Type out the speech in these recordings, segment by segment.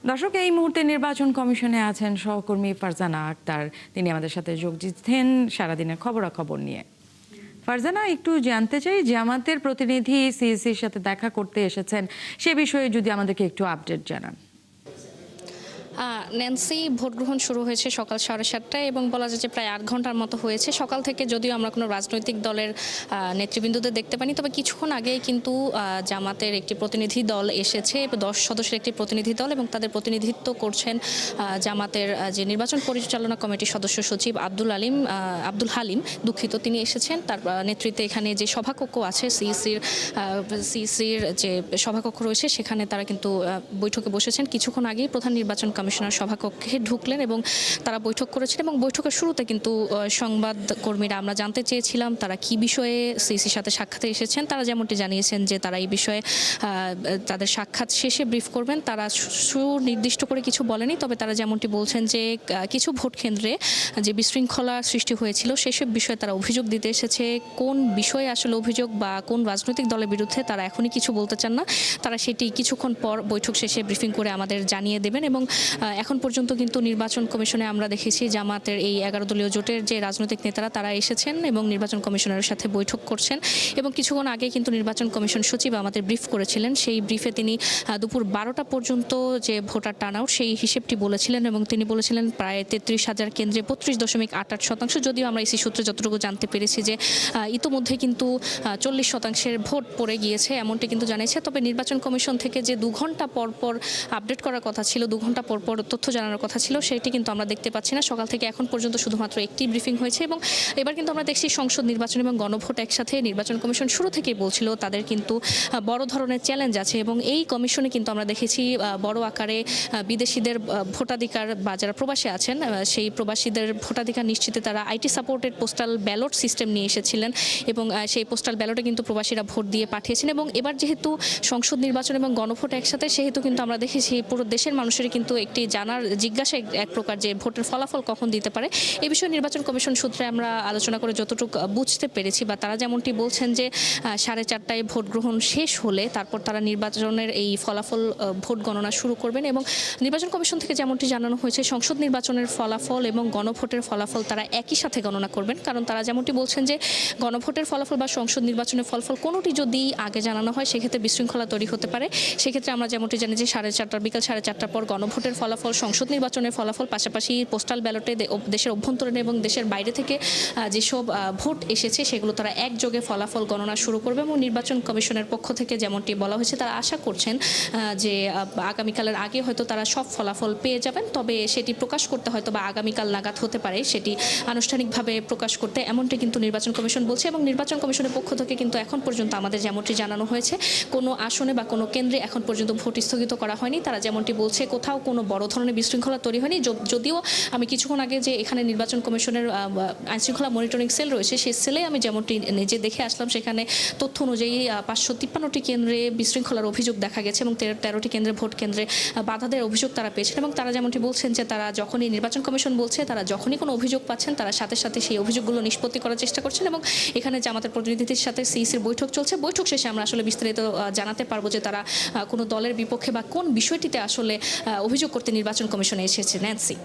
দর্শক, এই মুহূর্তে নির্বাচন কমিশনে আছেন সহকর্মী ফারজানা আক্তার। তিনি আমাদের সাথে যোগ দিচ্ছেন সারাদিনের খবরাখবর নিয়ে। ফারজানা, একটু জানতে চাই, জামাতের প্রতিনিধি সিইসির সাথে দেখা করতে এসেছেন, সে বিষয়ে যদি আমাদেরকে একটু আপডেট জানান। ন্যান্সি, ভোট গ্রহণ শুরু হয়েছে সকাল 7:30টায় এবং বলা যায় যে প্রায় 8 ঘন্টার মতো হয়েছে। সকাল থেকে যদিও আমরা কোনো রাজনৈতিক দলের নেতৃবৃন্দদের দেখতে পাইনি, তবে কিছুক্ষণ আগেই কিন্তু জামাতের একটি প্রতিনিধি দল এসেছে, 10 সদস্যের একটি প্রতিনিধি দল, এবং তাদের প্রতিনিধিত্ব করছেন জামাতের যে নির্বাচন পরিচালনা কমিটির সদস্য সচিব আব্দুল হালিম, দুঃখিত, তিনি এসেছেন। তার নেতৃত্বে এখানে যে সভাকক্ষ আছে, সিইসির যে সভাকক্ষ রয়েছে, সেখানে তারা কিন্তু বৈঠকে বসেছেন। কিছুক্ষণ আগেই প্রধান নির্বাচন কমিশনার সভাকক্ষে ঢুকলেন এবং তারা বৈঠক করেছেন। এবং বৈঠকের শুরুতে কিন্তু সংবাদকর্মীরা আমরা জানতে চেয়েছিলাম তারা কি বিষয়ে সিইসির সাথে সাক্ষাতে এসেছেন। তারা যেমনটি জানিয়েছেন যে তারা এই বিষয়ে তাদের সাক্ষাৎ শেষে ব্রিফ করবেন। তারা সুনির্দিষ্ট করে কিছু বলেনি, তবে তারা যেমনটি বলছেন যে কিছু ভোট কেন্দ্রে যে বিশৃঙ্খলা সৃষ্টি হয়েছিল সেসব বিষয়ে তারা অভিযোগ দিতে এসেছে। কোন বিষয়ে আসলে অভিযোগ বা কোন রাজনৈতিক দলের বিরুদ্ধে তারা এখনই কিছু বলতে চান না। তারা সেটি কিছুক্ষণ পর বৈঠক শেষে ব্রিফিং করে আমাদের জানিয়ে দেবেন। এবং এখন পর্যন্ত কিন্তু নির্বাচন কমিশনে আমরা দেখেছি জামাতের এই 11 দলীয় জোটের যে রাজনৈতিক নেতারা তারা এসেছেন এবং নির্বাচন কমিশনারের সাথে বৈঠক করছেন। এবং কিছুক্ষণ আগে কিন্তু নির্বাচন কমিশন সচিব আমাদের ব্রিফ করেছিলেন। সেই ব্রিফে তিনি দুপুর 12টা পর্যন্ত যে ভোটার টার্নআউট সেই হিসেবটি বলেছিলেন এবং তিনি বলেছিলেন প্রায় 33,000 কেন্দ্রে 32.88%। যদিও আমরা ইসি সূত্রে যতটুকু জানতে পেরেছি যে ইতোমধ্যে কিন্তু 40% ভোট পড়ে গিয়েছে, এমনটি কিন্তু জানিয়েছে। তবে নির্বাচন কমিশন থেকে যে 2 ঘন্টা পর পর আপডেট করার কথা ছিল, 2 ঘন্টা পর পর তথ্য জানানোর কথা ছিল, সেটি কিন্তু আমরা দেখতে পাচ্ছি না। সকাল থেকে এখন পর্যন্ত শুধুমাত্র একটি ব্রিফিং হয়েছে। এবং এবার কিন্তু আমরা দেখছি সংসদ নির্বাচন এবং গণভোট একসাথে। নির্বাচন কমিশন শুরু থেকেই বলছিল তাদের কিন্তু বড় ধরনের চ্যালেঞ্জ আছে এবং এই কমিশনে কিন্তু আমরা দেখেছি বড় আকারে বিদেশিদের ভোটাধিকার বা যারা প্রবাসী আছেন সেই প্রবাসীদের ভোটাধিকার নিশ্চিতে তারা IT supported postal ballot system নিয়ে এসেছিলেন এবং সেই পোস্টাল ব্যালটে কিন্তু প্রবাসীরা ভোট দিয়ে পাঠিয়েছেন। এবং এবার যেহেতু সংসদ নির্বাচন এবং গণভোট একসাথে, সেহেতু কিন্তু আমরা দেখেছি পুরো দেশের মানুষেরই কিন্তু একটি জানার জিজ্ঞাসা এক প্রকার যে ভোটের ফলাফল কখন দিতে পারে। এই বিষয়ে নির্বাচন কমিশন সূত্রে আমরা আলোচনা করে যতটুকু বুঝতে পেরেছি বা তারা যেমনটি বলছেন যে 4:30টায় ভোট গ্রহণ শেষ হলে তারপর তারা নির্বাচনের এই ফলাফল ভোট গণনা শুরু করবেন। এবং নির্বাচন কমিশন থেকে যেমনটি জানানো হয়েছে সংসদ নির্বাচনের ফলাফল এবং গণভোটের ফলাফল তারা একই সাথে গণনা করবেন। কারণ তারা যেমনটি বলছেন যে গণভোটের ফলাফল বা সংসদ নির্বাচনের ফলাফল কোনোটি যদি আগে জানানো হয় সেক্ষেত্রে বিশৃঙ্খলা তৈরি হতে পারে। সেক্ষেত্রে আমরা যেমনটি জানি যে বিকাল 4:30টার পর গণভোটের ফলাফল, সংসদ নির্বাচনের ফলাফল, পাশাপাশি পোস্টাল ব্যালটে দেশের অভ্যন্তরীণ এবং দেশের বাইরে থেকে যেসব ভোট এসেছে সেগুলো তারা একযোগে ফলাফল গণনা শুরু করবে। এবং নির্বাচন কমিশনের পক্ষ থেকে যেমনটি বলা হয়েছে তারা আশা করছেন যে আগামীকালের আগে হয়তো তারা সব ফলাফল পেয়ে যাবেন, তবে সেটি প্রকাশ করতে হয়তো বা আগামীকাল নাগাদ হতে পারে সেটি আনুষ্ঠানিকভাবে প্রকাশ করতে, এমনটি কিন্তু নির্বাচন কমিশন বলছে। এবং নির্বাচন কমিশনের পক্ষ থেকে কিন্তু এখন পর্যন্ত আমাদের যেমনটি জানানো হয়েছে কোনো আসনে বা কোনো কেন্দ্রে এখন পর্যন্ত ভোট স্থগিত করা হয়নি। তারা যেমনটি বলছে কোথাও কোনো বড় ধরনের বিশৃঙ্খলা তৈরি হয়নি। যদিও আমি কিছুক্ষণ আগে যে এখানে নির্বাচন কমিশনের আইনশৃঙ্খলা মনিটরিং সেল রয়েছে সেই সেলে আমি যেমনটি নিজে দেখে আসলাম, সেখানে তথ্য অনুযায়ী 553টি কেন্দ্রে বিশৃঙ্খলার অভিযোগ দেখা গেছে এবং 13টি কেন্দ্রে ভোট কেন্দ্রে বাধা দেওয়ার অভিযোগ তারা পেয়েছেন। এবং তারা যেমনটি বলছেন যে তারা যখনই নির্বাচন কমিশন বলছে তারা যখনই কোনো অভিযোগ পাচ্ছেন তারা সাথে সাথে সেই অভিযোগগুলো নিষ্পত্তি করার চেষ্টা করছেন। এবং এখানে জামাতের প্রতিনিধিদের সাথে সিইসির বৈঠক চলছে। বৈঠক শেষে আমরা আসলে বিস্তারিত জানাতে পারবো যে তারা কোনো দলের বিপক্ষে বা কোন বিষয়টিতে আসলে অভিযোগ করতে নির্বাচন কমিশনে এসেছে। ন্যান্সি।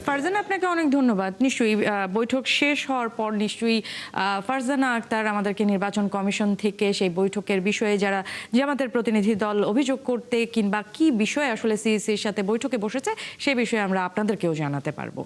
ফারজানা, আপনাকে অনেক ধন্যবাদ। নিশ্চয়ই বৈঠক শেষ হওয়ার পর নিশ্চয়ই ফারজানা আক্তার আমাদেরকে নির্বাচন কমিশন থেকে সেই বৈঠকের বিষয়ে যারা জামাতের প্রতিনিধি দল অভিযোগ করতে কিংবা কি বিষয়ে আসলে সিইসির সাথে বৈঠকে বসেছে সে বিষয়ে আমরা আপনাদেরকেও জানাতে পারবো।